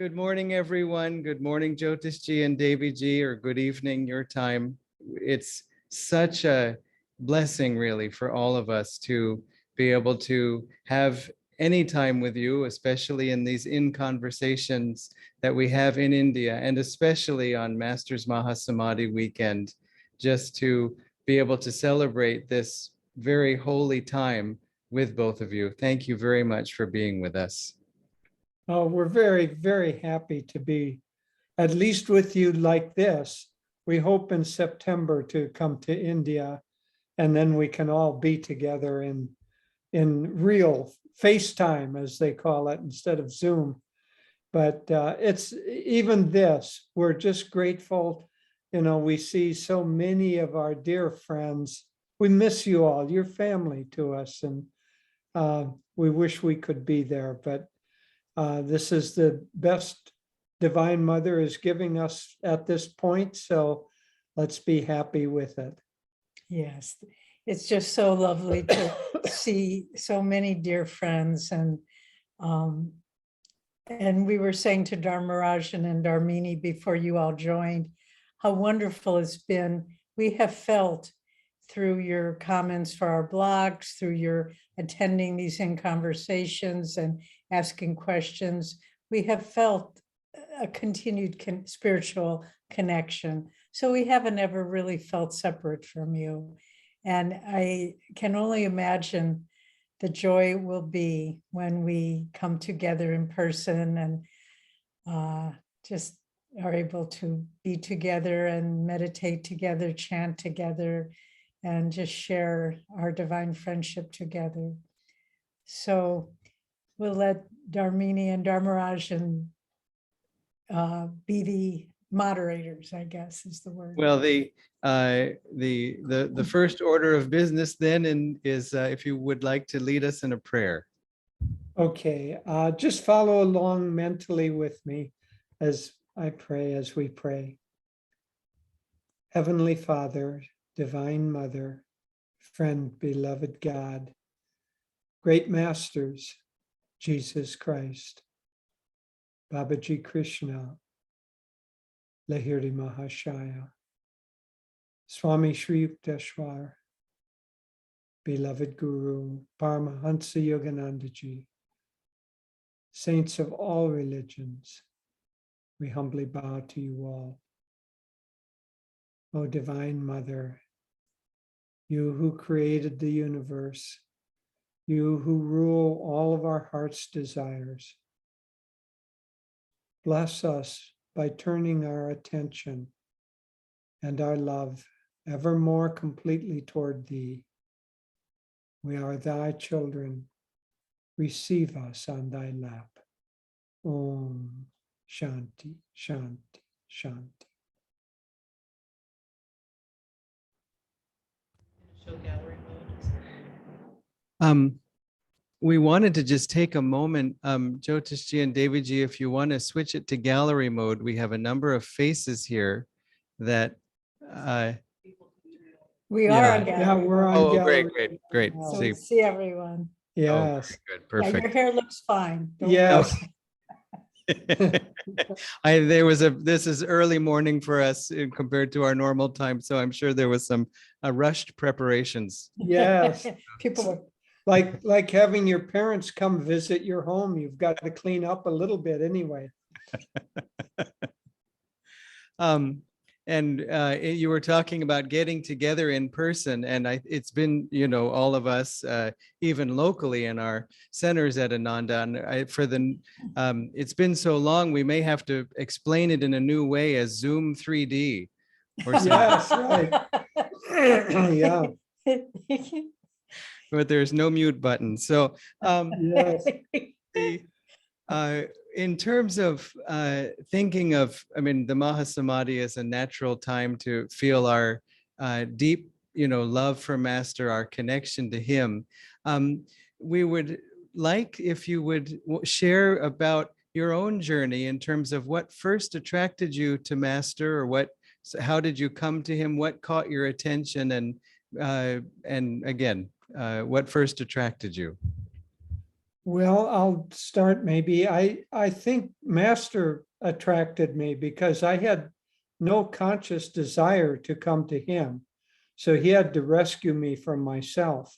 Good morning, everyone. Good morning, Jyotish ji and Devi ji, or good evening, your time. It's such a blessing, really, for all of us to be able to have any time with you, especially in these conversations that we have in India, and especially on Masters Mahasamadhi weekend, just to be able to celebrate this very holy time with both of you. Thank you very much for being with us. Oh, we're very, very happy to be at least with you like this. We hope in September to come to India, and then we can all be together in real FaceTime, as they call it, instead of Zoom. But it's even this, we're just grateful. We see so many of our dear friends. We miss you all, your family to us, and we wish we could be there, but this is the best Divine Mother is giving us at this point, so let's be happy with it. Yes, it's just so lovely to see so many dear friends, and we were saying to Dharmarajan and Dharmini before you all joined, how wonderful it's been. We have felt through your comments for our blogs, through your attending these conversations and asking questions, we have felt a continued spiritual connection. So we haven't ever really felt separate from you. And I can only imagine the joy it will be when we come together in person and just are able to be together and meditate together, chant together, and just share our divine friendship together. So we'll let Dharmini and Dharmarajan be the moderators, I guess is the word. Well, the first order of business then is if you would like to lead us in a prayer. Okay, just follow along mentally with me as I pray, as we pray. Heavenly Father, Divine Mother, friend, beloved God, great masters, Jesus Christ, Babaji Krishna, Lahiri Mahashaya, Swami Shri Yukteswar, beloved Guru, Paramahansa Yogananda Ji, saints of all religions, we humbly bow to you all. O Divine Mother, you who created the universe, you who rule all of our heart's desires, bless us by turning our attention and our love ever more completely toward thee. We are thy children. Receive us on thy lap. Om Shanti, Shanti, Shanti. We wanted to just take a moment, Jyotish ji and Devi ji, if you want to switch it to gallery mode. We have a number of faces here that we yeah. are on gallery. Yeah, we're on oh, gallery. great. So we see everyone. Yes. Oh, good, Yeah, perfect. your hair looks fine. Don't Yes. This is early morning for us compared to our normal time, so I'm sure there was some rushed preparations. Yes. People were. Like having your parents come visit your home, you've got to clean up a little bit anyway. And you were talking about getting together in person, and it's been, all of us, even locally in our centers at Ananda, and it's been so long, we may have to explain it in a new way as Zoom 3D or something. Yes, right. Yeah. But there's no mute button. So Yes. in terms of thinking of, the Mahasamadhi is a natural time to feel our deep, love for Master, our connection to him. We would like if you would share about your own journey in terms of what first attracted you to Master, or how did you come to him? What caught your attention? And again, what first attracted you? Well, I'll start maybe. I think Master attracted me because I had no conscious desire to come to him. So he had to rescue me from myself.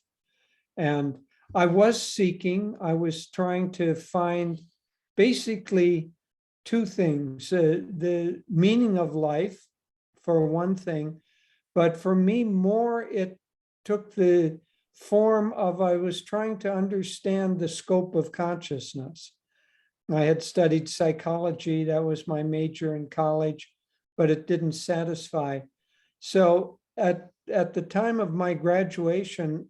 And I was seeking, I was trying to find basically two things, the meaning of life, for one thing, but for me, more it took the form of I was trying to understand the scope of consciousness. I had studied psychology, that was my major in college, but it didn't satisfy. So at the time of my graduation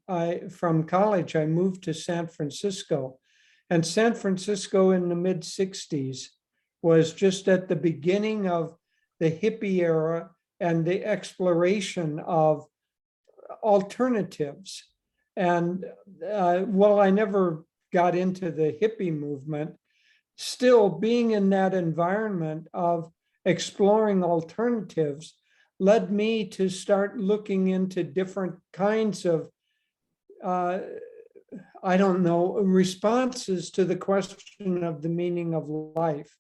from college, I moved to San Francisco. And San Francisco in the mid 60s was just at the beginning of the hippie era and the exploration of alternatives. And while I never got into the hippie movement, still being in that environment of exploring alternatives led me to start looking into different kinds of, I don't know, responses to the question of the meaning of life.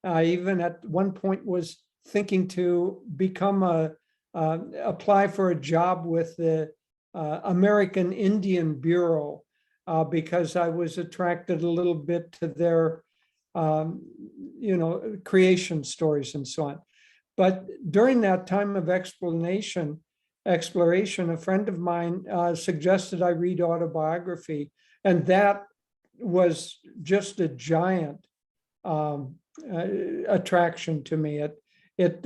I even at one point was thinking to become apply for a job with the American Indian Bureau because I was attracted a little bit to their, creation stories and so on. But during that time of exploration, a friend of mine suggested I read Autobiography, and that was just a giant attraction to me. It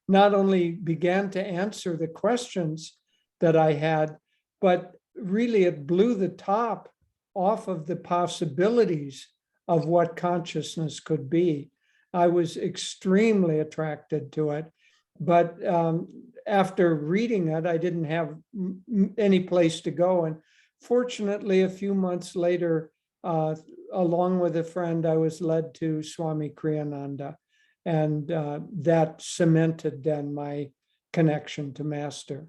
not only began to answer the questions that I had, but really it blew the top off of the possibilities of what consciousness could be. I was extremely attracted to it, but after reading it, I didn't have any place to go. And fortunately, a few months later, along with a friend, I was led to Swami Kriyananda, and that cemented then my connection to Master.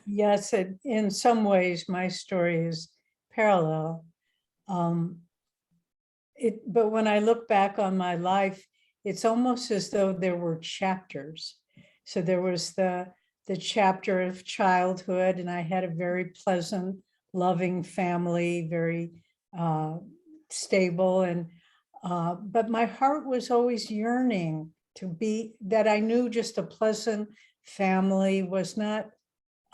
Yes, in some ways, my story is parallel. But when I look back on my life, it's almost as though there were chapters. So there was the chapter of childhood, and I had a very pleasant, loving family, very stable, and but my heart was always yearning to be that I knew just a pleasant family was not.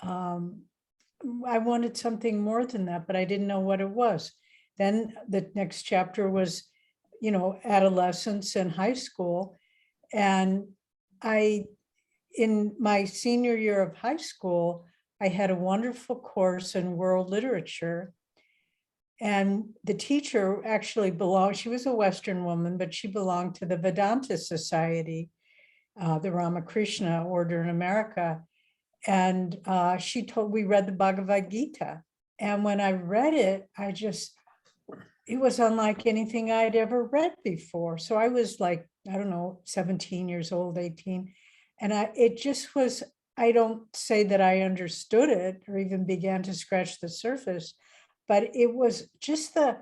I wanted something more than that, but I didn't know what it was. Then the next chapter was, adolescence and high school. And in my senior year of high school, I had a wonderful course in world literature. And the teacher actually she was a Western woman, but she belonged to the Vedanta Society, the Ramakrishna order in America. And we read the Bhagavad Gita. And when I read it, it was unlike anything I'd ever read before. So I was like, I don't know, 17 years old, 18. And it just was, I don't say that I understood it or even began to scratch the surface, but it was just the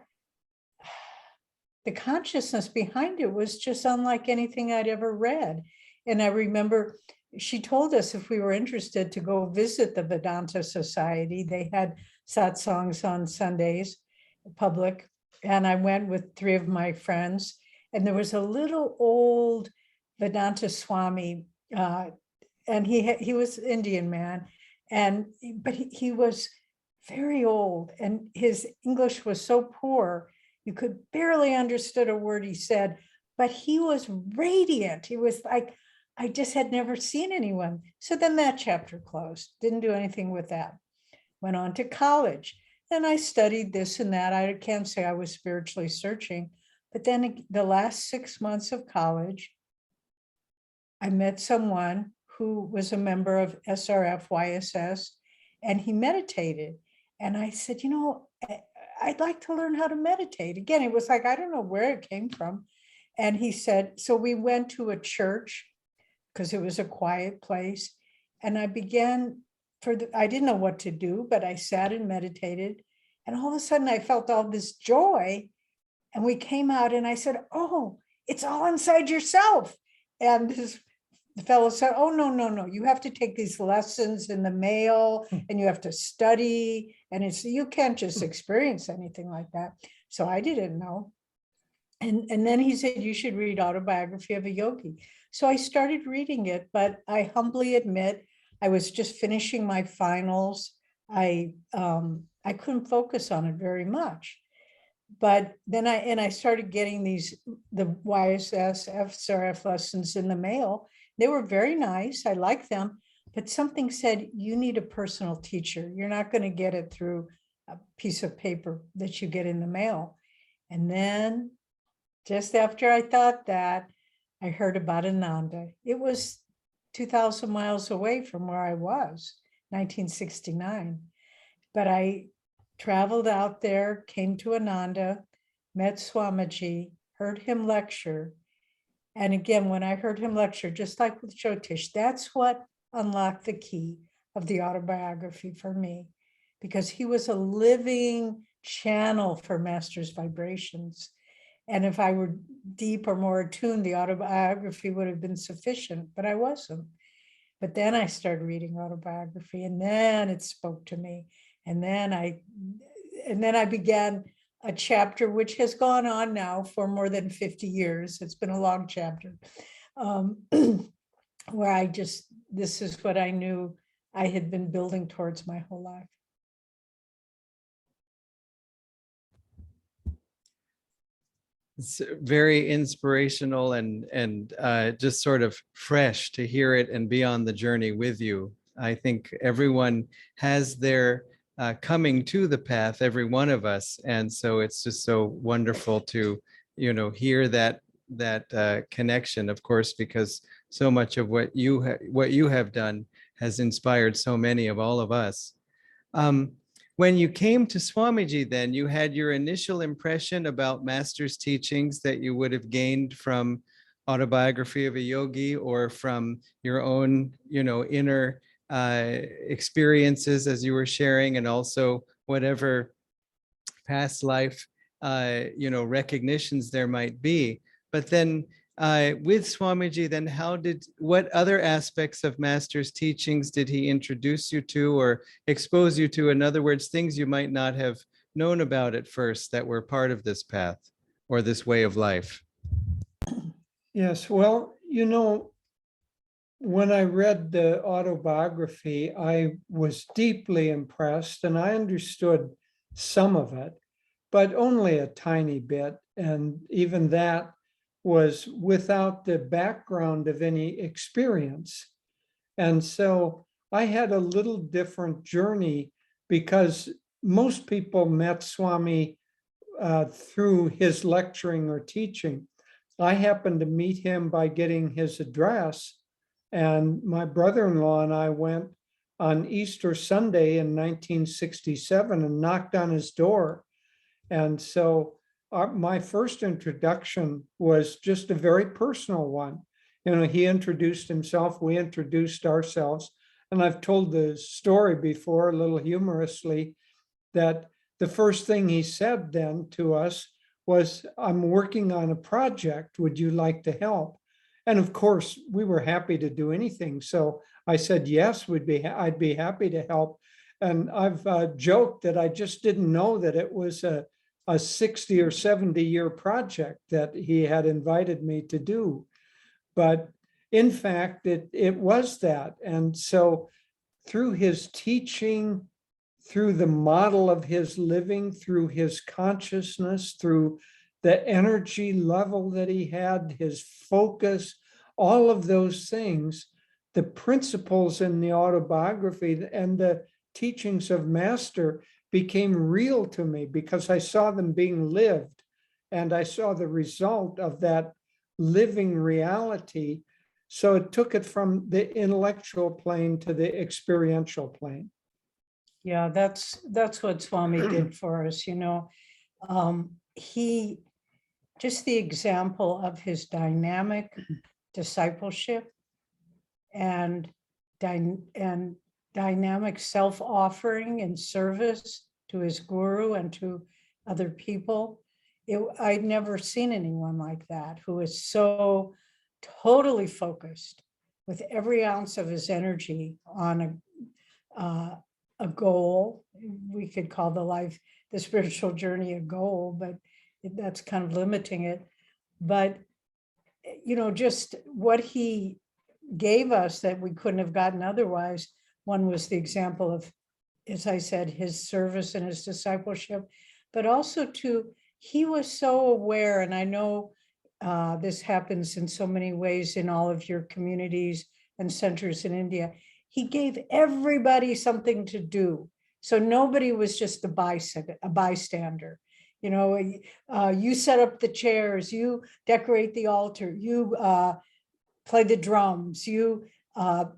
consciousness behind it was just unlike anything I'd ever read. And I remember she told us if we were interested to go visit the Vedanta Society. They had satsangs on Sundays, public, and I went with 3 of my friends. And there was a little old Vedanta Swami, and he was an Indian man, but he was very old, and his English was so poor you could barely understood a word he said, but he was radiant. He was like, I just had never seen anyone. So then that chapter closed, didn't do anything with that. Went on to college, and I studied this and that. I can't say I was spiritually searching, but then the last 6 months of college, I met someone who was a member of SRF YSS, and he meditated. And I said, I'd like to learn how to meditate. Again, it was like, I don't know where it came from. And he said, so we went to a church because it was a quiet place. And I began I didn't know what to do, but I sat and meditated. And all of a sudden I felt all this joy. And we came out and I said, oh, it's all inside yourself. And the fellow said, oh, no, no, no. You have to take these lessons in the mail and you have to study. And you can't just experience anything like that. So I didn't know. And then he said, you should read Autobiography of a Yogi. So I started reading it, but I humbly admit, I was just finishing my finals. I couldn't focus on it very much. But then I started getting the YSS FSRF lessons in the mail. They were very nice. I liked them, but something said, you need a personal teacher. You're not going to get it through a piece of paper that you get in the mail. And then just after I thought that, I heard about Ananda. It was 2,000 miles away from where I was, 1969. But I traveled out there, came to Ananda, met Swamiji, heard him lecture. And again, when I heard him lecture, just like with Jyotish, that's what unlocked the key of the autobiography for me, because he was a living channel for Master's vibrations. And if I were deep or more attuned, the autobiography would have been sufficient, but I wasn't. But then I started reading autobiography, and then it spoke to me. And then I began a chapter which has gone on now for more than 50 years. It's been a long chapter, where this is what I knew I had been building towards my whole life. It's very inspirational and just sort of fresh to hear it and be on the journey with you. I think everyone has their coming to the path, every one of us, and so it's just so wonderful to hear that connection, of course, because so much of what you have done has inspired so many of all of us. When you came to Swamiji, then you had your initial impression about Master's teachings that you would have gained from Autobiography of a Yogi or from your own, inner experiences as you were sharing, and also whatever past life, recognitions there might be. But then with Swamiji, then what other aspects of Master's teachings did he introduce you to or expose you to? In other words, things you might not have known about at first that were part of this path or this way of life. Yes, well, when I read the autobiography, I was deeply impressed and I understood some of it, but only a tiny bit. And even that was without the background of any experience. And so I had a little different journey because most people met Swami through his lecturing or teaching. I happened to meet him by getting his address, and my brother-in-law and I went on Easter Sunday in 1967 and knocked on his door. And so my first introduction was just a very personal one. He introduced himself, we introduced ourselves. And I've told the story before, a little humorously, that the first thing he said then to us was, I'm working on a project, would you like to help? And of course, we were happy to do anything. So I said, yes, I'd be happy to help. And I've joked that I just didn't know that it was a 60 or 70 year project that he had invited me to do. But in fact, it was that. And so through his teaching, through the model of his living, through his consciousness, through the energy level that he had, his focus, all of those things, the principles in the autobiography and the teachings of Master became real to me because I saw them being lived and I saw the result of that living reality. So it took it from the intellectual plane to the experiential plane. Yeah, that's what Swami did for us, he, just the example of his dynamic discipleship and dynamic self-offering and service to his guru and to other people. I'd never seen anyone like that who is so totally focused with every ounce of his energy on a goal. We could call the spiritual journey a goal, but that's kind of limiting it. But, just what he gave us that we couldn't have gotten otherwise. One was the example of, as I said, his service and his discipleship, but also he was so aware, and I know this happens in so many ways in all of your communities and centers in India. He gave everybody something to do. So nobody was just a bystander. You set up the chairs, you decorate the altar, you play the drums, you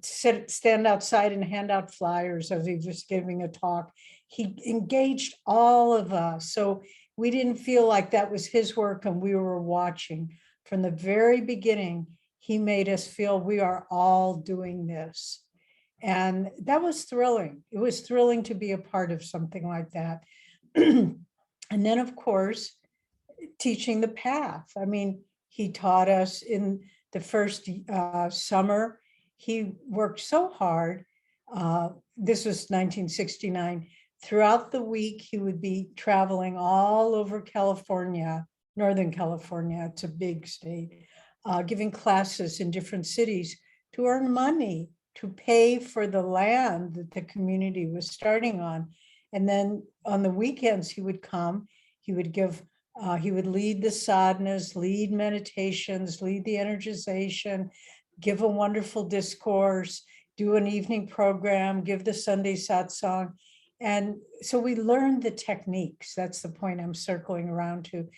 stand outside and hand out flyers as he was giving a talk. He engaged all of us. So we didn't feel like that was his work and we were watching. From the very beginning, he made us feel we are all doing this. And that was thrilling. It was thrilling to be a part of something like that. And then, of course, teaching the path. I mean, he taught us in the first summer. He worked so hard. This was 1969. Throughout the week, he would be traveling all over California, Northern California. It's a big state, giving classes in different cities to earn money, to pay for the land that the community was starting on. And then on the weekends, he would come, he would lead the sadhanas, lead meditations, lead the energization, give a wonderful discourse, do an evening program, give the Sunday satsang. And so we learned the techniques. That's the point I'm circling around to,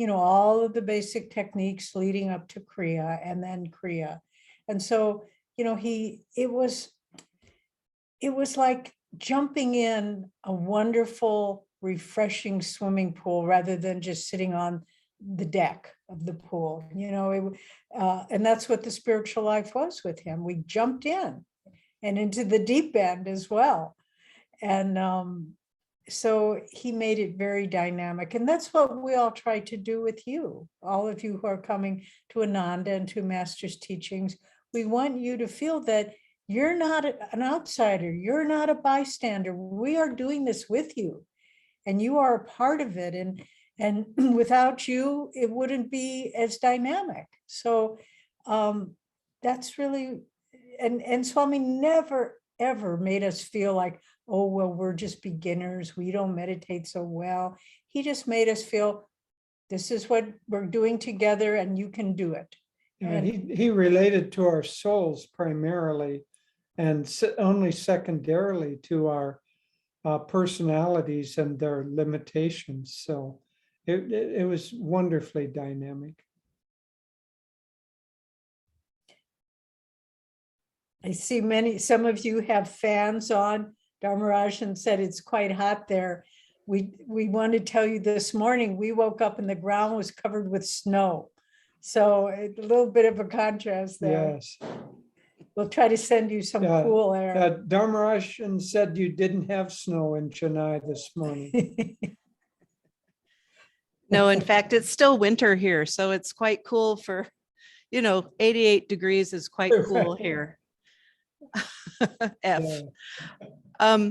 all of the basic techniques leading up to Kriya and then Kriya. And so, it was like jumping in a wonderful, refreshing swimming pool rather than just sitting on the deck of the pool, and that's what the spiritual life was with him. We jumped in and into the deep end as well. And so he made it very dynamic. And that's what we all try to do with you, all of you who are coming to Ananda and to Master's teachings. We want you to feel that you're not an outsider. You're not a bystander. We are doing this with you and you are a part of it. And without you, it wouldn't be as dynamic. So that's really, and Swami never, ever made us feel like, oh, well, we're just beginners. We don't meditate so well. He just made us feel this is what we're doing together and you can do it. And he related to our souls primarily and only secondarily to our personalities and their limitations. So it was wonderfully dynamic. I see some of you have fans on. Dharmarajan said it's quite hot there. We want to tell you this morning, we woke up and the ground was covered with snow. So a little bit of a contrast there. Yes. We'll try to send you some cool air. Dharmarajan said you didn't have snow in Chennai this morning. No, in fact, it's still winter here. So it's quite cool for, 88 degrees is quite cool here. F. Yeah.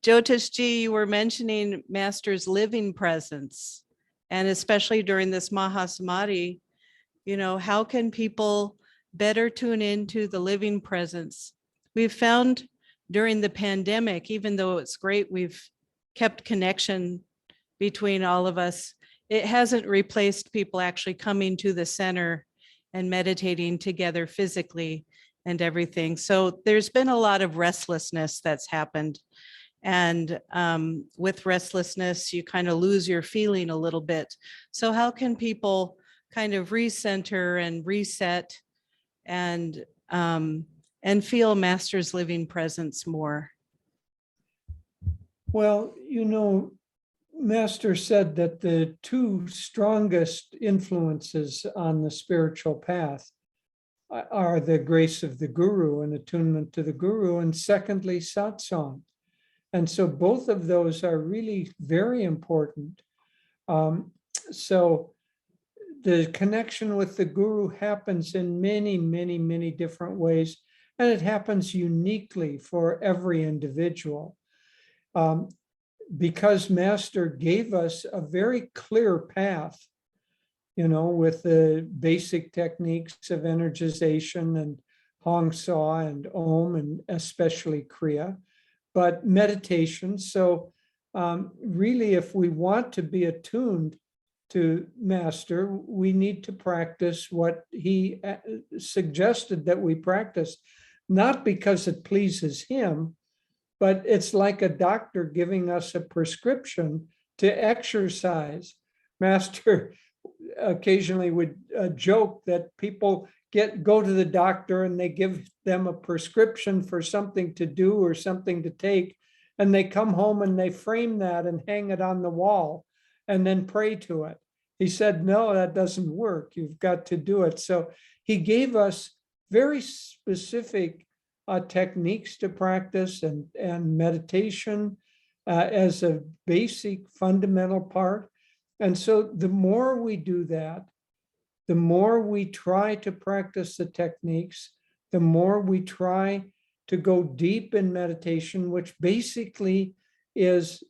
Jyotish ji, you were mentioning Master's living presence, and especially during this Mahasamadhi, how can people better tune into the living presence? We've found during the pandemic, even though it's great, we've kept connection between all of us, it hasn't replaced people actually coming to the center and meditating together physically and everything. So there's been a lot of restlessness that's happened. And with restlessness, you kind of lose your feeling a little bit. So how can people kind of recenter and reset and feel Master's living presence more? Well, Master said that the two strongest influences on the spiritual path are the grace of the Guru and attunement to the Guru, and secondly, satsang. And so both of those are really very important. So the connection with the guru happens in many, many, many different ways, and it happens uniquely for every individual. Because Master gave us a very clear path, with the basic techniques of energization and Hong Saw and Om, and especially Kriya, but meditation. So really, if we want to be attuned to Master, we need to practice what he suggested that we practice, not because it pleases him, but it's like a doctor giving us a prescription to exercise. Master occasionally would joke that people go to the doctor and they give them a prescription for something to do or something to take, and they come home and they frame that and hang it on the wall and then pray to it. He said, no, that doesn't work. You've got to do it. So he gave us very specific techniques to practice and meditation as a basic fundamental part. And so the more we do that, the more we try to practice the techniques, the more we try to go deep in meditation, which basically is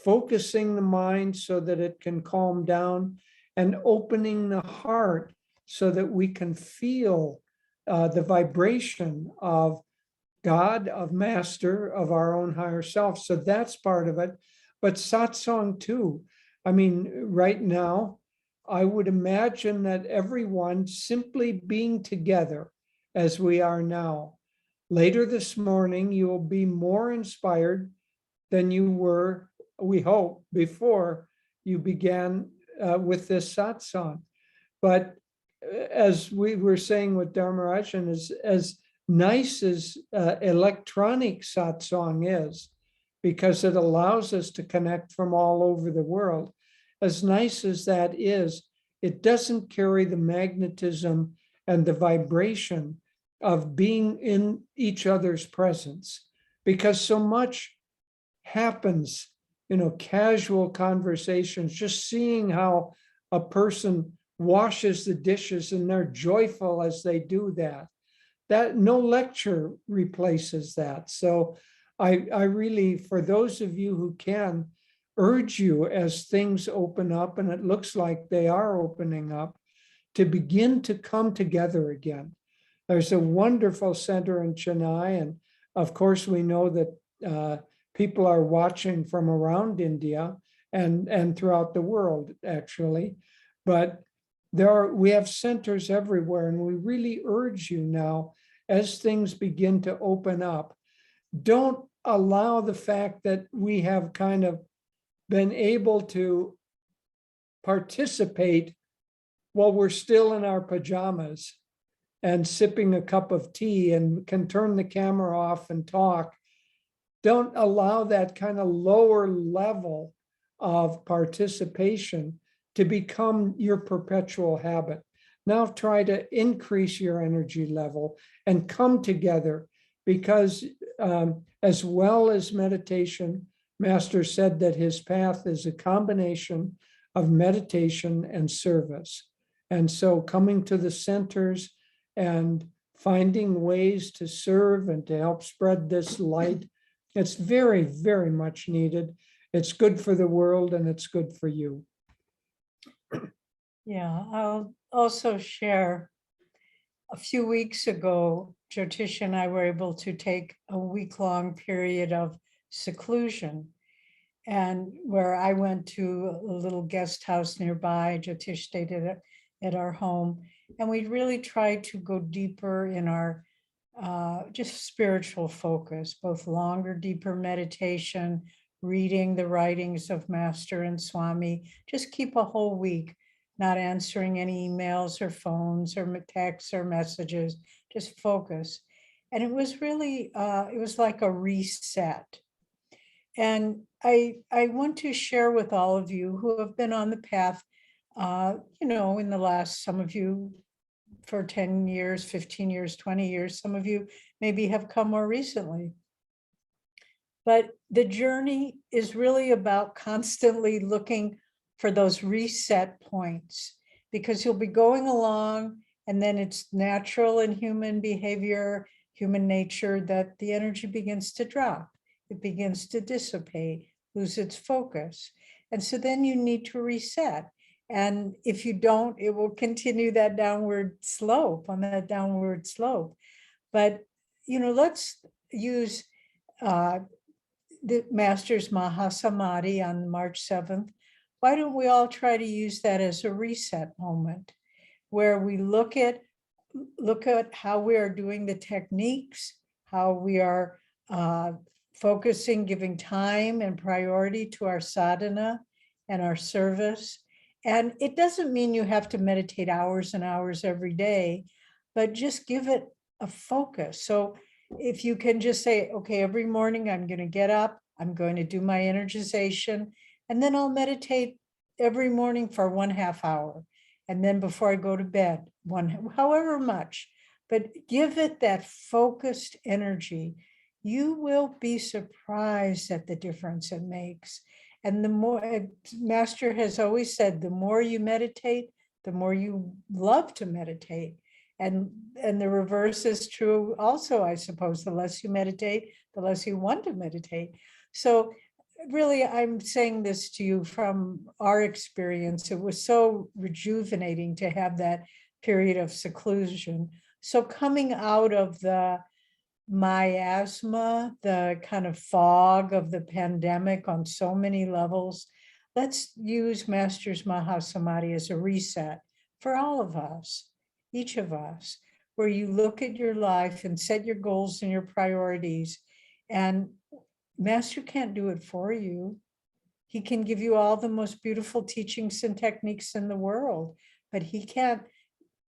focusing the mind so that it can calm down, and opening the heart so that we can feel the vibration of God, of Master, of our own higher self. So that's part of it. But satsang too. I mean, right now, I would imagine that everyone simply being together as we are now. Later this morning, you will be more inspired than you were, we hope, before you began with this satsang. But as we were saying with Dharmarajan, as nice as electronic satsang is, because it allows us to connect from all over the world, as nice as that is, it doesn't carry the magnetism and the vibration of being in each other's presence, because so much happens, casual conversations, just seeing how a person washes the dishes and they're joyful as they do that. That no lecture replaces that. So I really, for those of you who can, urge you, as things open up, and it looks like they are opening up, to begin to come together again. There's a wonderful center in Chennai, and of course we know that people are watching from around India and throughout the world, actually. But we have centers everywhere, and we really urge you now, as things begin to open up, don't allow the fact that we have kind of been able to participate while we're still in our pajamas and sipping a cup of tea and can turn the camera off and talk. Don't allow that kind of lower level of participation to become your perpetual habit. Now try to increase your energy level and come together, because as well as meditation, Master said that his path is a combination of meditation and service. And so coming to the centers and finding ways to serve and to help spread this light, it's very, very much needed. It's good for the world, and it's good for you. Yeah, I'll also share, a few weeks ago, Jyotish and I were able to take a week-long period of seclusion, and where I went to a little guest house nearby. Jyotish stayed at our home, and we really tried to go deeper in our just spiritual focus, both longer, deeper meditation, reading the writings of Master and Swami, just keep a whole week, not answering any emails or phones or texts or messages, just focus. And it was really, it was like a reset. And I want to share with all of you who have been on the path, in the last, some of you for 10 years, 15 years, 20 years, some of you maybe have come more recently. But the journey is really about constantly looking for those reset points, because you'll be going along and then it's natural in human behavior, human nature, that the energy begins to drop. It begins to dissipate, lose its focus. And so then you need to reset. And if you don't, it will continue that downward slope, on that downward slope. But, let's use the Master's Mahasamadhi on March 7th. Why don't we all try to use that as a reset moment, where we look at how we are doing the techniques, how we are focusing, giving time and priority to our sadhana and our service. And it doesn't mean you have to meditate hours and hours every day, but just give it a focus. So if you can just say, okay, every morning I'm going to get up, I'm going to do my energization, and then I'll meditate every morning for 1/2 hour. And then before I go to bed, however much, but give it that focused energy. You will be surprised at the difference it makes. And the more, Master has always said, the more you meditate, the more you love to meditate. And the reverse is true also, I suppose. The less you meditate, the less you want to meditate. So really, I'm saying this to you from our experience. It was so rejuvenating to have that period of seclusion. So coming out of the miasma, the kind of fog of the pandemic on so many levels, let's use Master's Mahasamadhi as a reset for all of us, each of us, where you look at your life and set your goals and your priorities. And Master can't do it for you. He can give you all the most beautiful teachings and techniques in the world, but he can't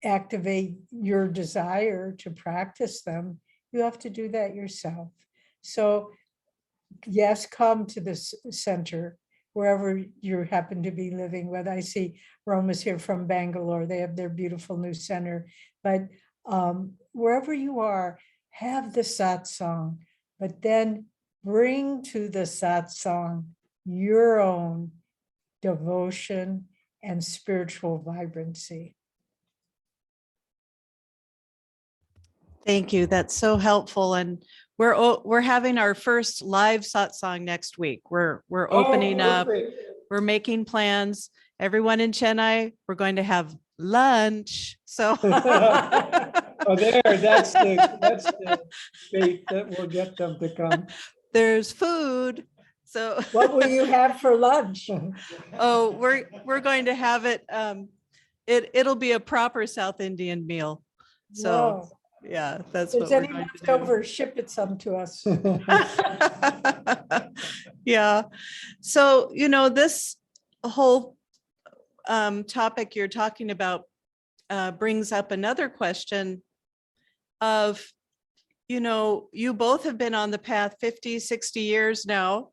activate your desire to practice them. You have to do that yourself. So yes, come to this center, wherever you happen to be living. Whether I see Roma's here from Bangalore, they have their beautiful new center, but wherever you are, have the satsang, but then bring to the satsang your own devotion and spiritual vibrancy. Thank you. That's so helpful. And we're having our first live satsang next week. We're opening up. We're making plans. Everyone in Chennai, we're going to have lunch. So Oh, that's the bait that will get them to come. there's food. So What will you have for lunch? oh, we're going to have it. It'll be a proper South Indian meal. So Whoa. yeah, that's If what there's we're any going left to do. over, ship it some to us. Yeah. So, this whole topic you're talking about brings up another question of, you both have been on the path 50, 60 years now,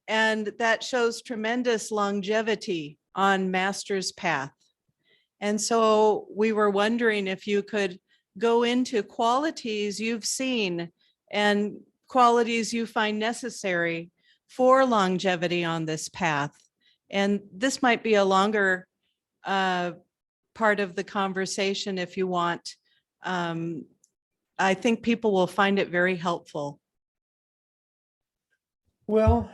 and that shows tremendous longevity on Master's path. And so we were wondering if you could go into qualities you've seen and qualities you find necessary for longevity on this path. And this might be a longer part of the conversation if you want. I think people will find it very helpful. Well,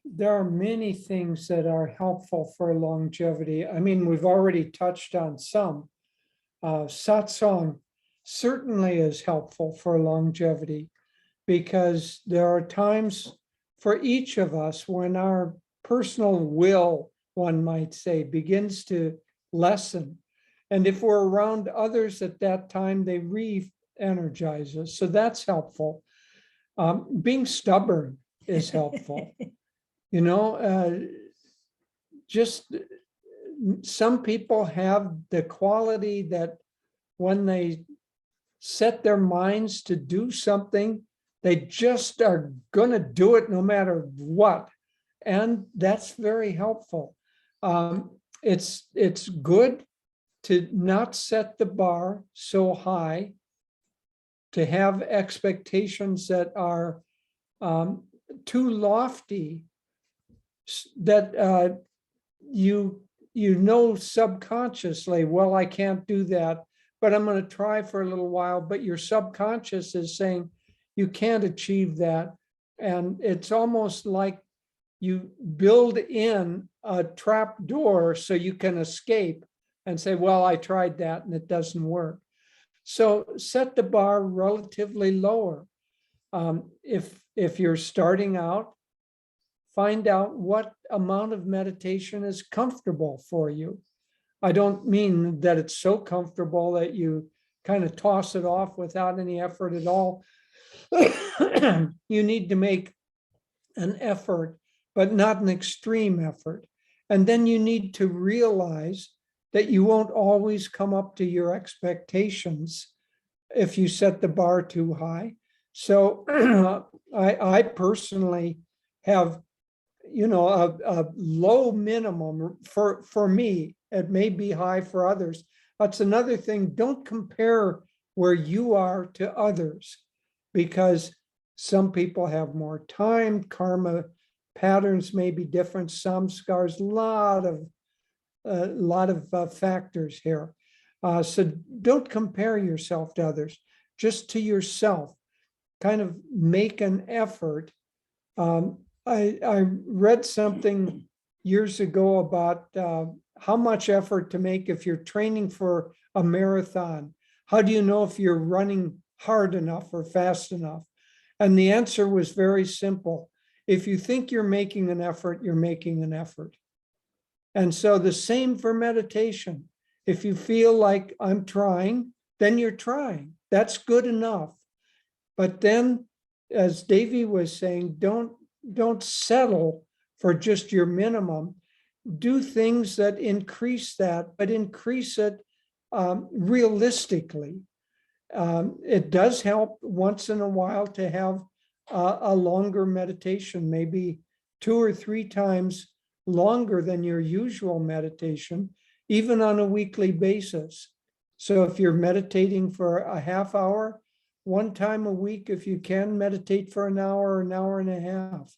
there are many things that are helpful for longevity. I mean, we've already touched on some. Satsang certainly is helpful for longevity, because there are times for each of us when our personal will, one might say, begins to lessen. And if we're around others at that time, they re-energize us. So that's helpful. Being stubborn is helpful. Just some people have the quality that when they set their minds to do something, they just are going to do it no matter what. And that's very helpful. It's good to not set the bar so high, to have expectations that are too lofty, that you know subconsciously, well, I can't do that, but I'm going to try for a little while. But your subconscious is saying you can't achieve that. And it's almost like you build in a trap door so you can escape and say, well, I tried that and it doesn't work. So set the bar relatively lower. If you're starting out, find out what amount of meditation is comfortable for you. I don't mean that it's so comfortable that you kind of toss it off without any effort at all. You need to make an effort, but not an extreme effort. And then you need to realize that you won't always come up to your expectations if you set the bar too high. So I personally have, a low minimum for me. It may be high for others. That's another thing. Don't compare where you are to others, because some people have more time, karma patterns may be different, samskars, a lot of factors here. So don't compare yourself to others, just to yourself. Kind of make an effort. I read something years ago about how much effort to make if you're training for a marathon. How do you know if you're running hard enough or fast enough? And the answer was very simple. If you think you're making an effort, you're making an effort. And so the same for meditation. If you feel like I'm trying, then you're trying. That's good enough. But then, as Devi was saying, don't settle for just your minimum. Do things that increase that, but increase it realistically. It does help once in a while to have a longer meditation, maybe 2 or 3 times longer than your usual meditation, even on a weekly basis. So if you're meditating for a half hour, 1 time a week, if you can, meditate for an hour and a half.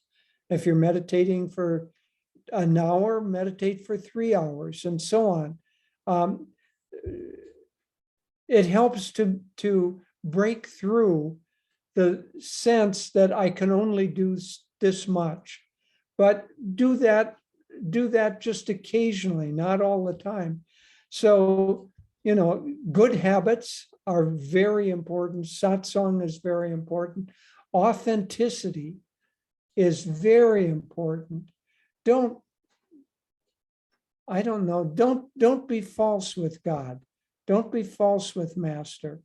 If you're meditating for an hour, meditate for 3 hours, and so on. It helps to break through the sense that I can only do this much, but do that just occasionally, not all the time. So, good habits are very important. Satsang is very important. Authenticity is very important. Don't be false with God. Don't be false with Master.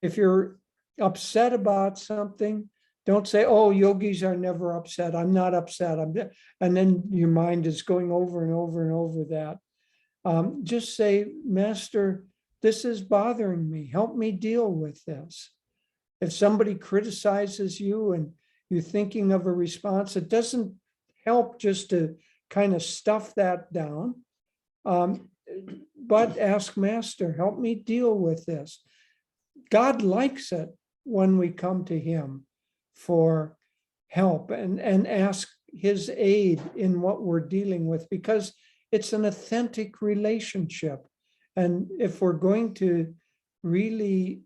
If you're upset about something, don't say, oh, yogis are never upset. I'm not upset. And then your mind is going over and over and over that. Just say, Master, this is bothering me. Help me deal with this. If somebody criticizes you and you're thinking of a response, it doesn't help just to kind of stuff that down. But ask Master, help me deal with this. God likes it when we come to him for help and ask his aid in what we're dealing with, because it's an authentic relationship. And if we're going to really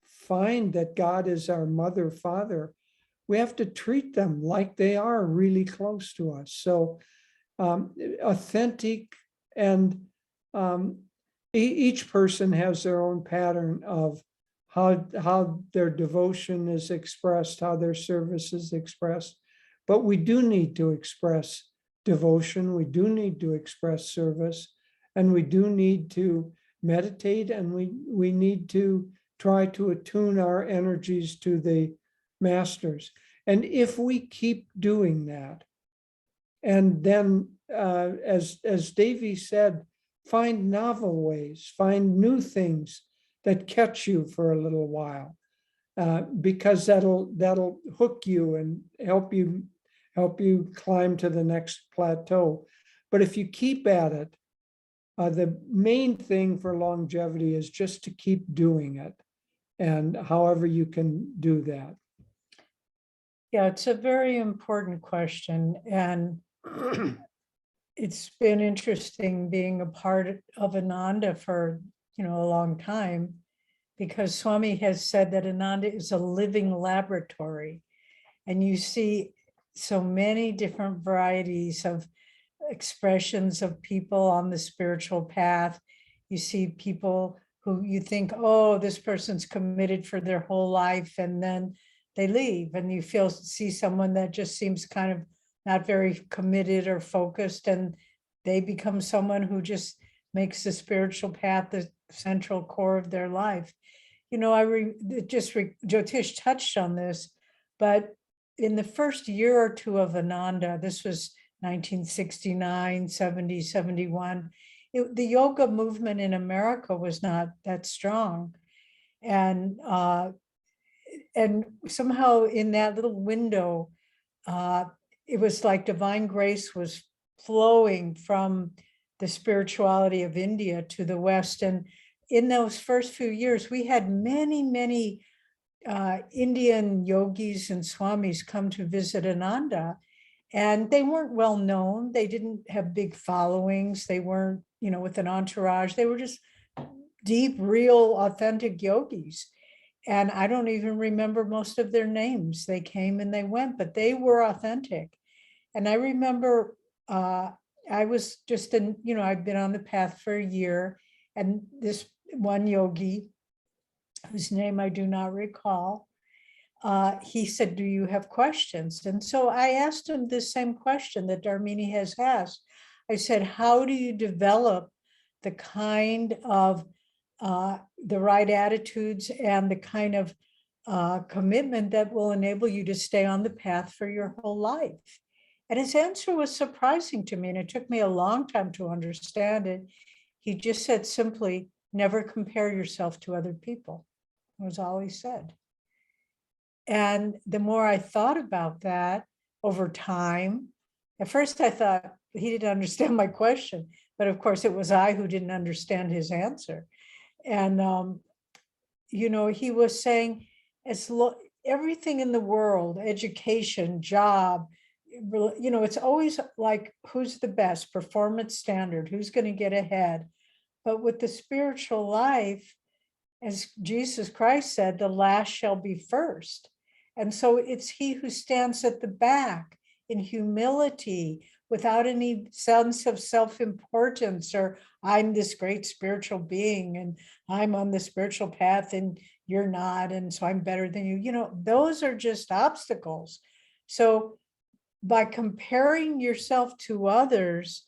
find that God is our mother, father, we have to treat them like they are really close to us. So authentic, and each person has their own pattern of how their devotion is expressed, how their service is expressed. But we do need to express devotion, we do need to express service, and we do need to meditate, and we need to try to attune our energies to the masters. And if we keep doing that, and then as Devi said, find novel ways, find new things that catch you for a little while, because that'll hook you and help you climb to the next plateau. But if you keep at it, the main thing for longevity is just to keep doing it, and however you can do that. Yeah, it's a very important question. And it's been interesting being a part of Ananda for, a long time, because Swami has said that Ananda is a living laboratory. And you see so many different varieties of expressions of people on the spiritual path. You see people who you think, oh, this person's committed for their whole life, and then they leave, and you see someone that just seems kind of not very committed or focused, and they become someone who just makes the spiritual path the central core of their life. Jyotish touched on this, but in the first year or two of Ananda, this was 1969, 70, 71, the yoga movement in America was not that strong. And somehow in that little window, it was like divine grace was flowing from the spirituality of India to the West. And in those first few years, we had many, many Indian yogis and swamis come to visit Ananda, and they weren't well known. They didn't have big followings. They weren't, with an entourage. They were just deep, real, authentic yogis. And I don't even remember most of their names. They came and they went, but they were authentic. And I remember I was just I'd been on the path for a year, and this one yogi, whose name I do not recall, he said, do you have questions? And so I asked him this same question that Dharmini has asked. I said, how do you develop the kind of the right attitudes and the kind of commitment that will enable you to stay on the path for your whole life? And his answer was surprising to me, and it took me a long time to understand it. He just said simply, never compare yourself to other people. That was all he said. And the more I thought about that over time, at first I thought he didn't understand my question, but of course it was I who didn't understand his answer. And, he was saying, everything in the world, education, job, it's always like, who's the best performance standard, who's going to get ahead. But with the spiritual life, as Jesus Christ said, the last shall be first. And so it's he who stands at the back in humility, without any sense of self-importance, or I'm this great spiritual being and I'm on the spiritual path and you're not, and so I'm better than you. Those are just obstacles. So by comparing yourself to others,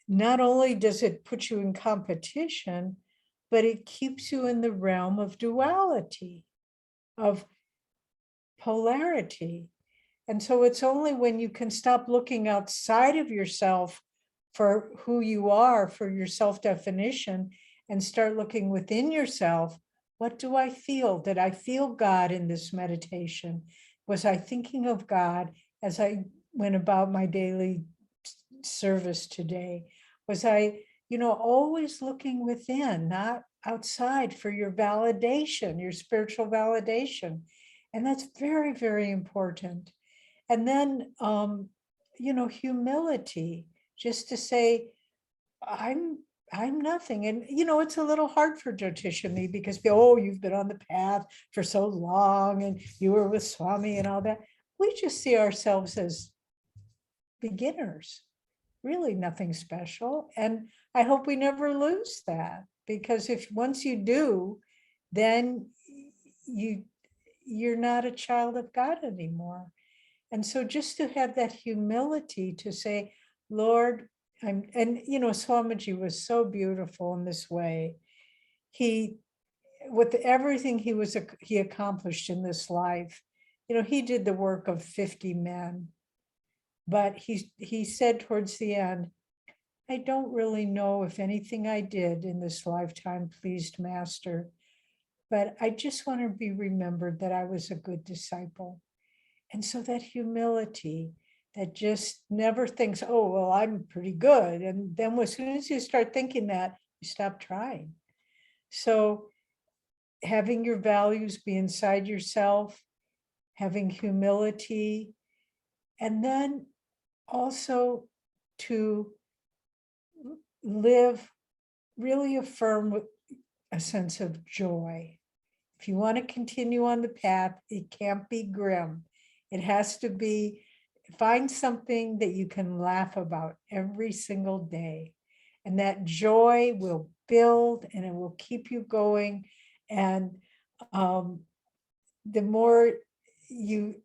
not only does it put you in competition, but it keeps you in the realm of duality, of polarity. And so it's only when you can stop looking outside of yourself for who you are, for your self-definition, and start looking within yourself. What do I feel? Did I feel God in this meditation? Was I thinking of God as I went about my daily service today? Was I, always looking within, not outside, for your validation, your spiritual validation? And that's very, very important. And then, humility, just to say, I'm nothing. And, it's a little hard for Jyotish and me, because, you've been on the path for so long and you were with Swami and all that. We just see ourselves as beginners, really nothing special. And I hope we never lose that, because if once you do, then you're not a child of God anymore. And so just to have that humility to say, Lord, Swamiji was so beautiful in this way. With everything he accomplished in this life, he did the work of 50 men. But he said towards the end, I don't really know if anything I did in this lifetime pleased Master, but I just want to be remembered that I was a good disciple. And so that humility, that just never thinks, oh, well, I'm pretty good. And then as soon as you start thinking that, you stop trying. So having your values be inside yourself, having humility, and then also to live, really affirm with a sense of joy. If you want to continue on the path, it can't be grim. It has to be, find something that you can laugh about every single day. And that joy will build and it will keep you going. And the more you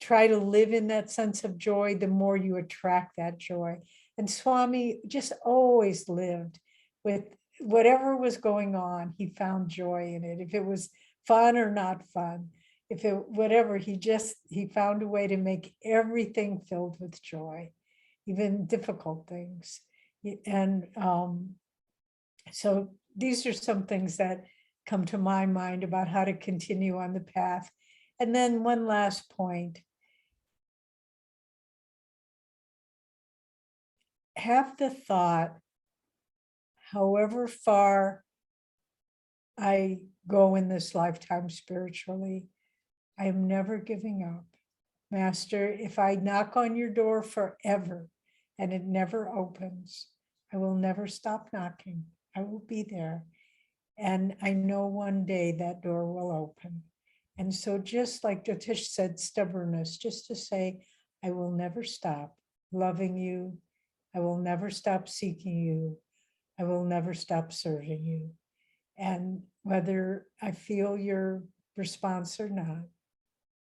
try to live in that sense of joy, the more you attract that joy. And Swami just always lived with whatever was going on, he found joy in it. If it was fun or not fun, if it whatever, he found a way to make everything filled with joy, even difficult things. And so these are some things that come to my mind about how to continue on the path. And then one last point. Have the thought, however far I go in this lifetime spiritually, I am never giving up. Master, if I knock on your door forever and it never opens, I will never stop knocking. I will be there. And I know one day that door will open. And so just like Jyotish said, stubbornness, just to say, I will never stop loving you. I will never stop seeking you. I will never stop serving you. And whether I feel your response or not,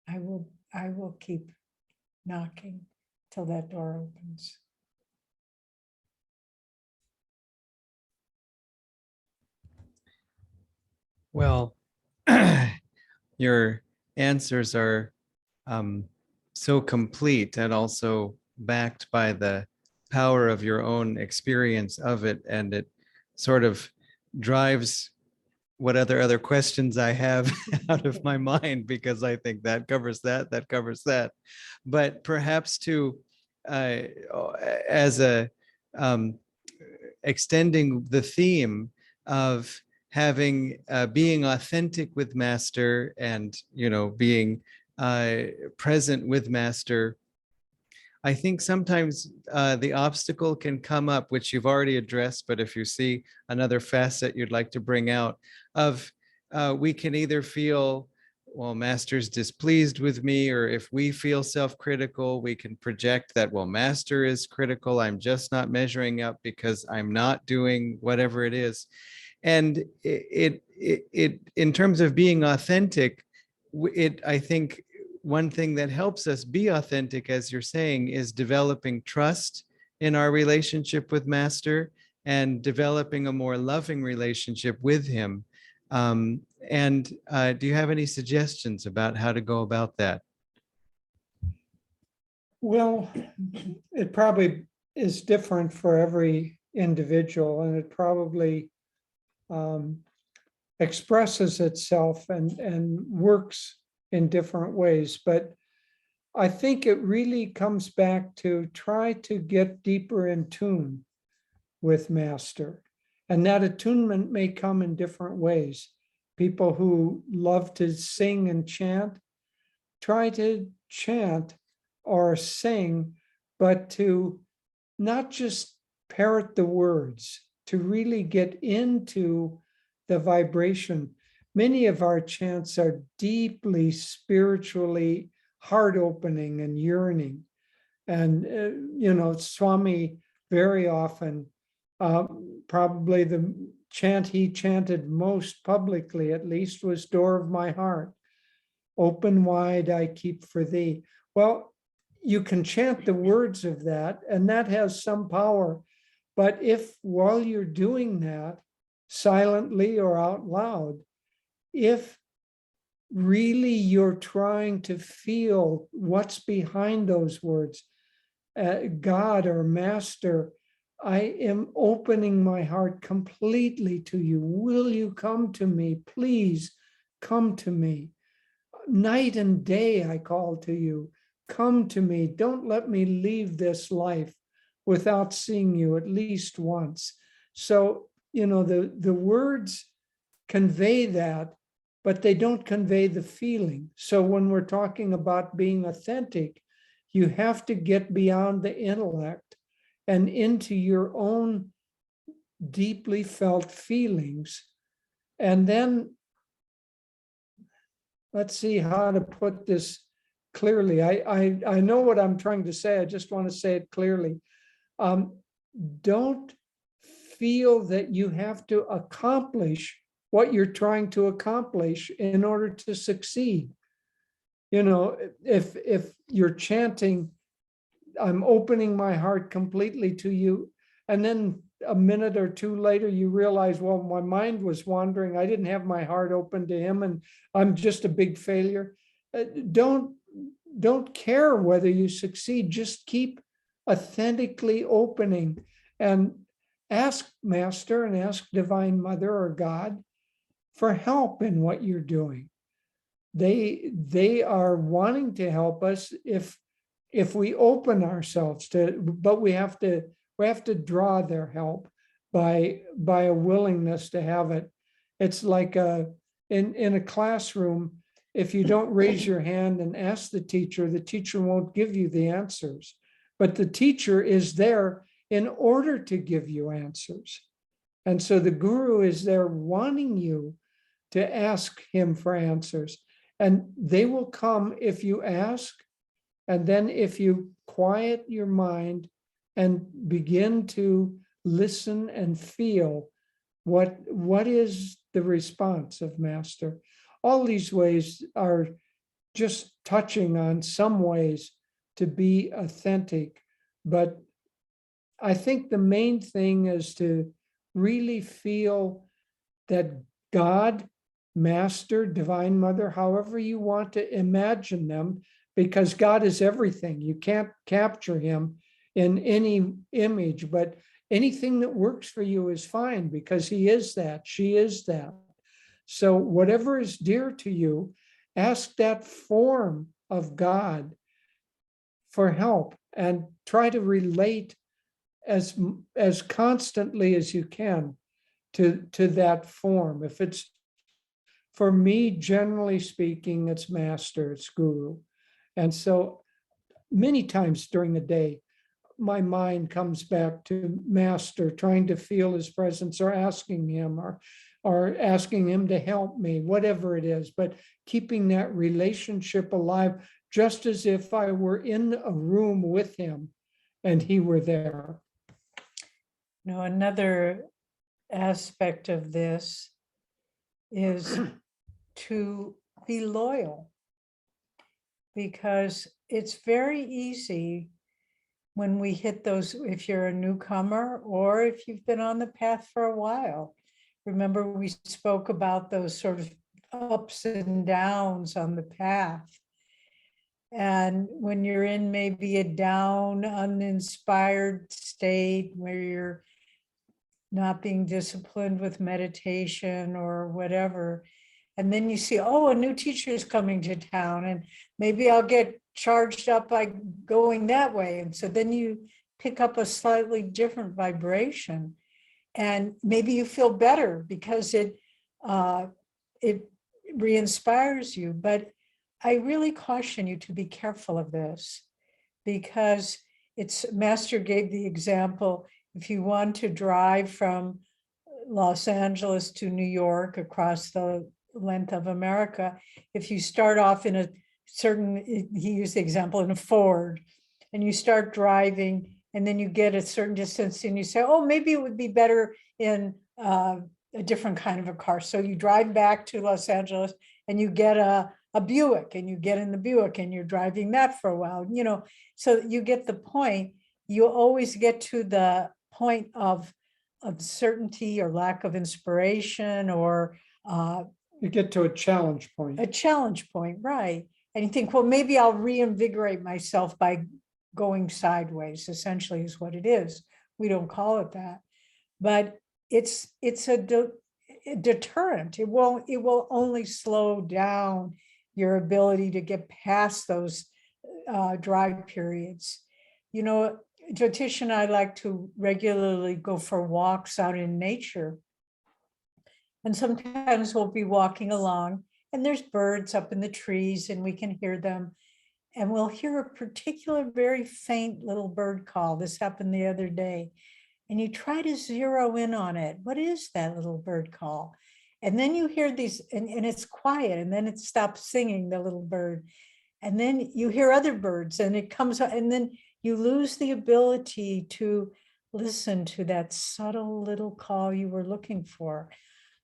I will keep knocking till that door opens. Well, your answers are so complete and also backed by the power of your own experience of it. And it sort of drives what other questions I have out of my mind, because I think that covers that, that covers that. But perhaps to, as a extending the theme of having being authentic with Master, and being present with Master, I think sometimes the obstacle can come up, which you've already addressed, but if you see another facet you'd like to bring out, of we can either feel, well, Master's displeased with me, or if we feel self-critical, we can project that, well, Master is critical, I'm just not measuring up because I'm not doing whatever it is. And it in terms of being authentic, I think one thing that helps us be authentic, as you're saying, is developing trust in our relationship with Master and developing a more loving relationship with him. And do you have any suggestions about how to go about that? Well, it probably is different for every individual, and it probably expresses itself and works in different ways. But I think it really comes back to try to get deeper in tune with Master. And that attunement may come in different ways. People who love to sing and chant, try to chant or sing, but to not just parrot the words, to really get into the vibration. Many of our chants are deeply spiritually heart-opening and yearning. And, Swami very often, probably the chant he chanted most publicly, at least, was Door of My Heart. Open wide I keep for thee. Well, you can chant the words of that, and that has some power. But if while you're doing that, silently or out loud, if really you're trying to feel what's behind those words, God or Master, I am opening my heart completely to you. Will you come to me? Please come to me. Night and day I call to you. Come to me. Don't let me leave this life without seeing you at least once. So, the words convey that, but they don't convey the feeling. So when we're talking about being authentic, you have to get beyond the intellect and into your own deeply felt feelings. And then let's see how to put this clearly. I know what I'm trying to say. I just want to say it clearly. Don't feel that you have to accomplish what you're trying to accomplish in order to succeed. You know, if you're chanting, I'm opening my heart completely to you, and then a minute or two later you realize, well, my mind was wandering, I didn't have my heart open to him, and I'm just a big failure. Don't care whether you succeed, just keep authentically opening and ask Master and ask Divine Mother or God for help in what you're doing. They are wanting to help us if we open ourselves to, but we have to draw their help by a willingness to have it. It's like in a classroom, if you don't raise your hand and ask the teacher won't give you the answers, but the teacher is there in order to give you answers. And so the guru is there wanting you to ask him for answers, and they will come if you ask. And then if you quiet your mind and begin to listen and feel what is the response of Master. All these ways are just touching on some ways to be authentic. But I think the main thing is to really feel that God, Master, Divine Mother, however you want to imagine them, because God is everything. You can't capture him in any image, but anything that works for you is fine, because he is that, she is that. So whatever is dear to you, ask that form of God for help and try to relate as constantly as you can to that form. If it's, for me, generally speaking, it's Master, it's Guru. And so many times during the day, my mind comes back to Master, trying to feel his presence, or asking him, or asking him to help me, whatever it is, but keeping that relationship alive, just as if I were in a room with him and he were there. Now, another aspect of this is to be loyal, because it's very easy when we hit those, if you're a newcomer or if you've been on the path for a while. Remember, we spoke about those sort of ups and downs on the path. And when you're in maybe a down, uninspired state where you're not being disciplined with meditation or whatever, and then you see, oh, a new teacher is coming to town, and maybe I'll get charged up by going that way. And so then you pick up a slightly different vibration, and maybe you feel better because it re-inspires you. But I really caution you to be careful of this, because Master gave the example, if you want to drive from Los Angeles to New York across the length of America, if you start off in a certain, he used the example in a Ford, and you start driving, and then you get a certain distance and you say, oh, maybe it would be better in a different kind of a car. So you drive back to Los Angeles and you get a Buick, and you get in the Buick and you're driving that for a while, so you get the point. You always get to the point of uncertainty or lack of inspiration, or You get to a challenge point. a challenge point, right? And you think, well, maybe I'll reinvigorate myself by going sideways, essentially is what it is. We don't call it that, but it's a deterrent. It will only slow down your ability to get past those dry periods. Jyotish and I like to regularly go for walks out in nature. And sometimes we'll be walking along and there's birds up in the trees and we can hear them. And we'll hear a particular very faint little bird call. This happened the other day. And you try to zero in on it. What is that little bird call? And then you hear these, and it's quiet, and then it stops singing, the little bird. And then you hear other birds and it comes up, and then you lose the ability to listen to that subtle little call you were looking for.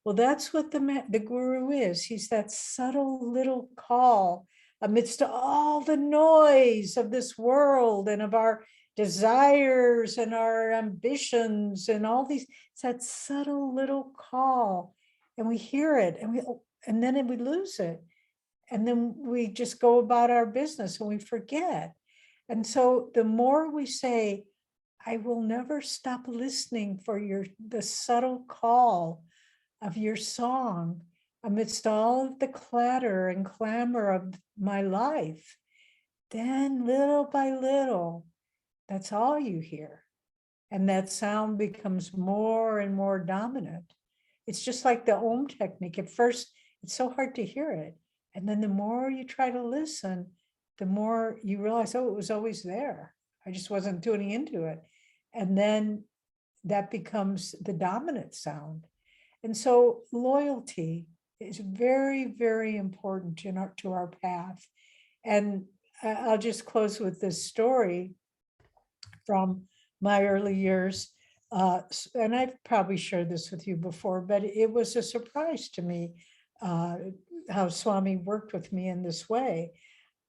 Well, that's what the guru is. He's that subtle little call amidst all the noise of this world and of our desires and our ambitions and all these. It's that subtle little call, and we hear it, and then we lose it, and then we just go about our business and we forget. And so the more we say, I will never stop listening for the subtle call of your song amidst all of the clatter and clamor of my life, then little by little, that's all you hear. And that sound becomes more and more dominant. It's just like the Om technique. At first, it's so hard to hear it. And then the more you try to listen, the more you realize, oh, it was always there. I just wasn't tuning into it. And then that becomes the dominant sound. And so loyalty is very, very important to our path. And I'll just close with this story from my early years. And I've probably shared this with you before, but it was a surprise to me how Swami worked with me in this way.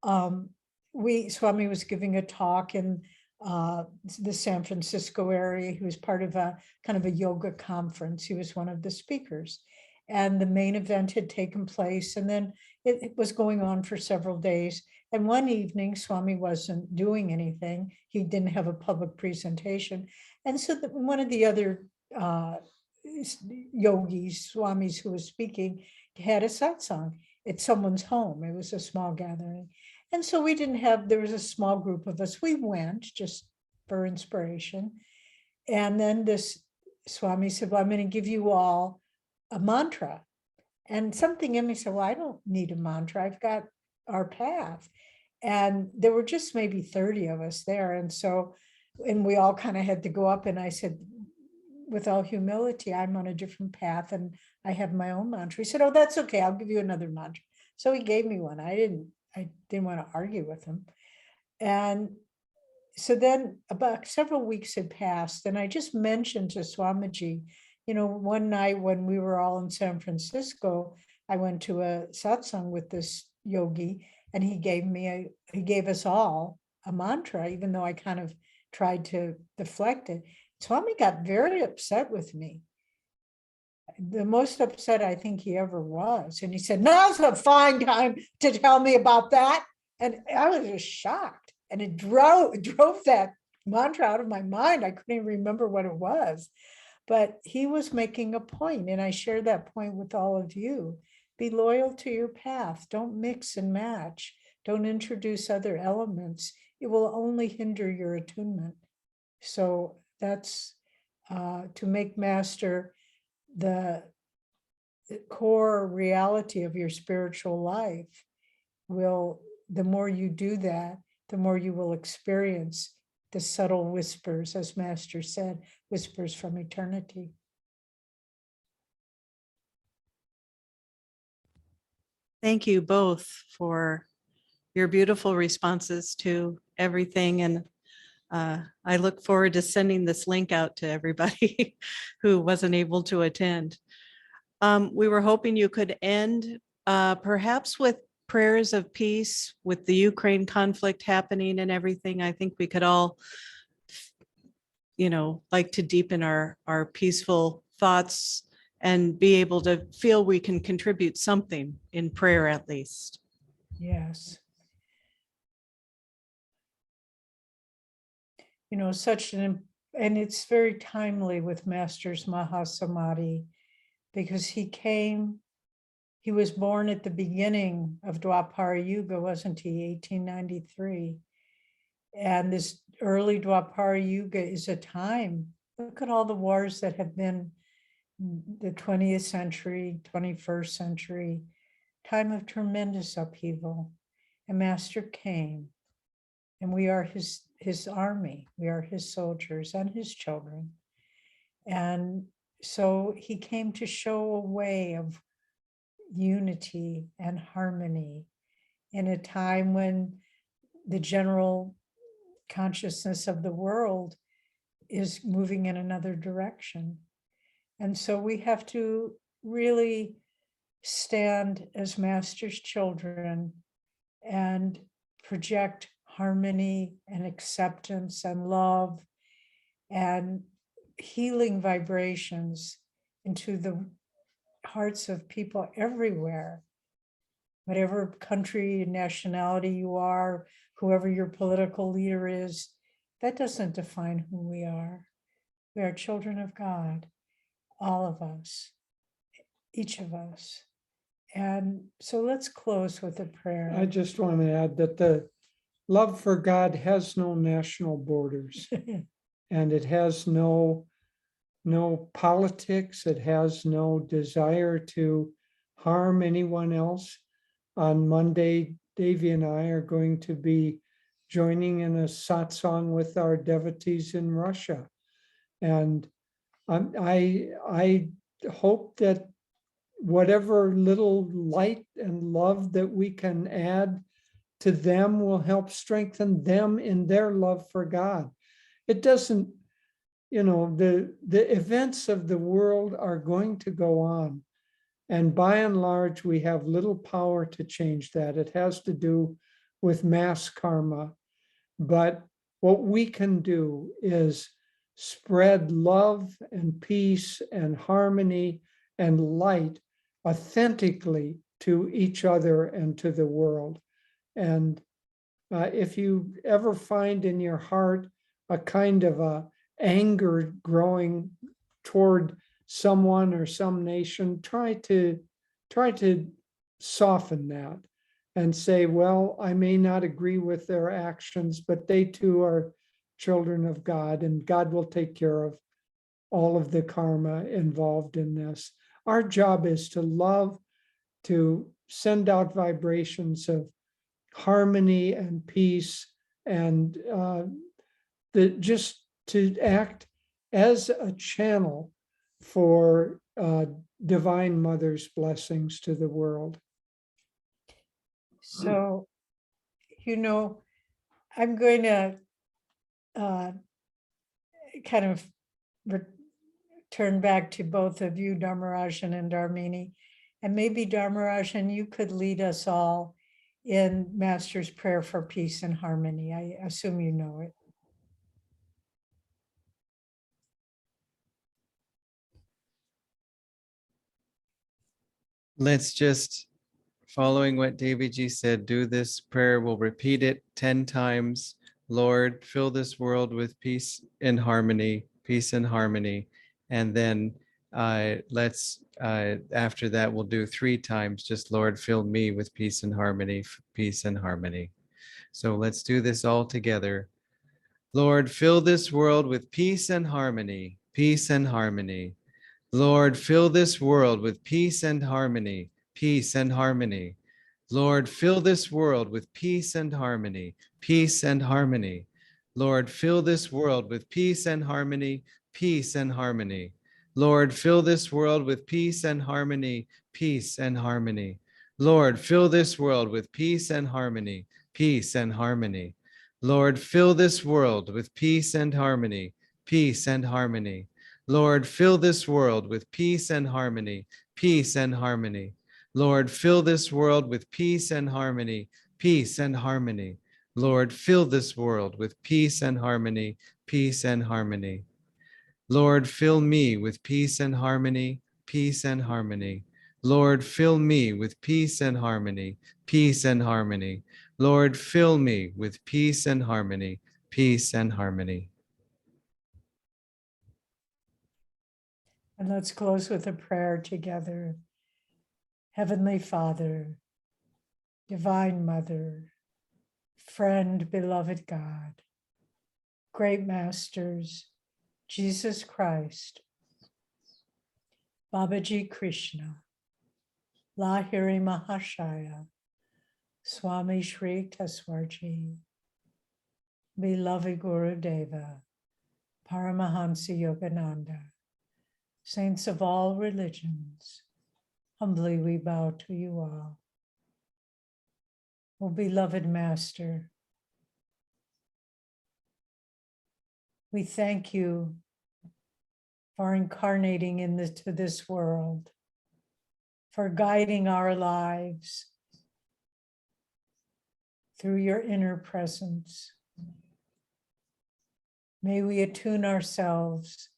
Swami was giving a talk in the San Francisco area. He was part of a kind of a yoga conference. He was one of the speakers. And the main event had taken place, and then it was going on for several days. And one evening, Swami wasn't doing anything. He didn't have a public presentation. And so one of the other yogis, Swamis who was speaking, had a satsang at someone's home. It was a small gathering. And so there was a small group of us. We went just for inspiration. And then this Swami said, well, I'm going to give you all a mantra. And something in me said, well, I don't need a mantra. I've got our path. And there were just maybe 30 of us there. And we all kind of had to go up. And I said, with all humility, I'm on a different path and I have my own mantra. He said, oh, that's okay. I'll give you another mantra. So he gave me one. I didn't want to argue with him. And so then about several weeks had passed, and I just mentioned to Swamiji, one night when we were all in San Francisco, I went to a satsang with this yogi, and he gave us all a mantra, even though I kind of tried to deflect it. Swami got very upset with me. The most upset I think he ever was. And he said, now's a fine time to tell me about that. And I was just shocked. And it drove that mantra out of my mind. I couldn't even remember what it was. But he was making a point, and I share that point with all of you. Be loyal to your path. Don't mix and match. Don't introduce other elements. It will only hinder your attunement. So that's to make master the core reality of your spiritual life. The more you do that, the more you will experience the subtle whispers, as Master said, whispers from eternity. Thank you both for your beautiful responses to everything. And I look forward to sending this link out to everybody who wasn't able to attend. We were hoping you could end perhaps with prayers of peace with the Ukraine conflict happening and everything. I think we could all, like to deepen our peaceful thoughts and be able to feel we can contribute something in prayer at least. Yes. And it's very timely with Master's Mahasamadhi, because he was born at the beginning of Dwapara Yuga, wasn't he? 1893. And this early Dwapara Yuga is a time. Look at all the wars that have been the 20th century, 21st century, time of tremendous upheaval. And Master came, and we are his army. We are his soldiers and his children. And so he came to show a way of unity and harmony in a time when the general consciousness of the world is moving in another direction. And so we have to really stand as Master's children and project harmony and acceptance and love and healing vibrations into the hearts of people everywhere, whatever country, nationality you are, whoever your political leader is. That doesn't define who we are. We are children of God, all of us, each of us. And so let's close with a prayer. I just want to add that the love for God has no national borders, and it has no politics. It has no desire to harm anyone else. On Monday, Devi and I are going to be joining in a satsang with our devotees in Russia. And I hope that whatever little light and love that we can add to them will help strengthen them in their love for God. It doesn't, the events of the world are going to go on. And by and large, we have little power to change that. It has to do with mass karma. But what we can do is spread love and peace and harmony and light authentically to each other and to the world. And if you ever find in your heart a kind of a anger growing toward someone or some nation, try to soften that and say, well, I may not agree with their actions, but they too are children of God, and God will take care of all of the karma involved in this. Our job is to love, to send out vibrations of harmony and peace, and just to act as a channel for Divine Mother's blessings to the world. So, I'm going to kind of turn back to both of you, Dharmarajan and Dharmini. And maybe Dharmarajan, you could lead us all in Master's prayer for peace and harmony. I assume you know it. Let's just, following what Devi ji said, do this prayer. We'll repeat it 10 times. Lord, fill this world with peace and harmony, peace and harmony. And then let's, after that, we'll do 3 times. Just Lord, fill me with peace and harmony, peace and harmony. So let's do this all together. Lord, fill this world with peace and harmony, peace and harmony. Lord, fill this world with peace and harmony, peace and harmony. Lord, fill this world with peace and harmony, peace and harmony. Lord, fill this world with peace and harmony, peace and harmony. Lord, fill this world with peace and harmony, peace and harmony. Lord, fill this world with peace and harmony, peace and harmony. Lord, fill this world with peace and harmony, peace and harmony. Lord, fill this world with peace and harmony, peace and harmony. Lord, fill this world with peace and harmony, peace and harmony. Lord, fill this world with peace and harmony, peace and harmony. Lord, fill me with peace and harmony, peace and harmony. Lord, fill me with peace and harmony, peace and harmony. Lord, fill me with peace and harmony, peace and harmony. And let's close with a prayer together. Heavenly Father, Divine Mother, friend, beloved God, great masters, Jesus Christ, Babaji Krishna, Lahiri Mahashaya, Swami Shri Keswarji, beloved Guru Deva, Paramahamsa Yogananda, saints of all religions, humbly we bow to you all. O beloved Master, we thank you for incarnating into this world, for guiding our lives through your inner presence. May we attune ourselves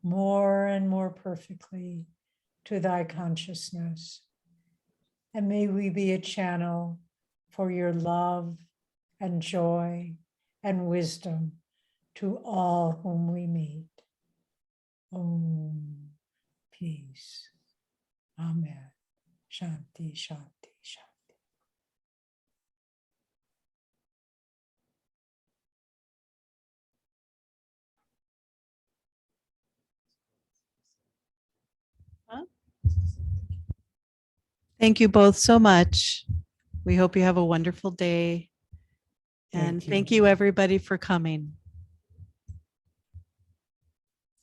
more and more perfectly to thy consciousness. And may we be a channel for your love and joy and wisdom to all whom we meet. Om, peace. Amen. Shanti, shanti, shanti. Thank you both so much. We hope you have a wonderful day. And thank you everybody for coming.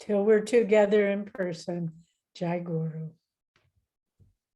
Till we're together in person. Jai Guru.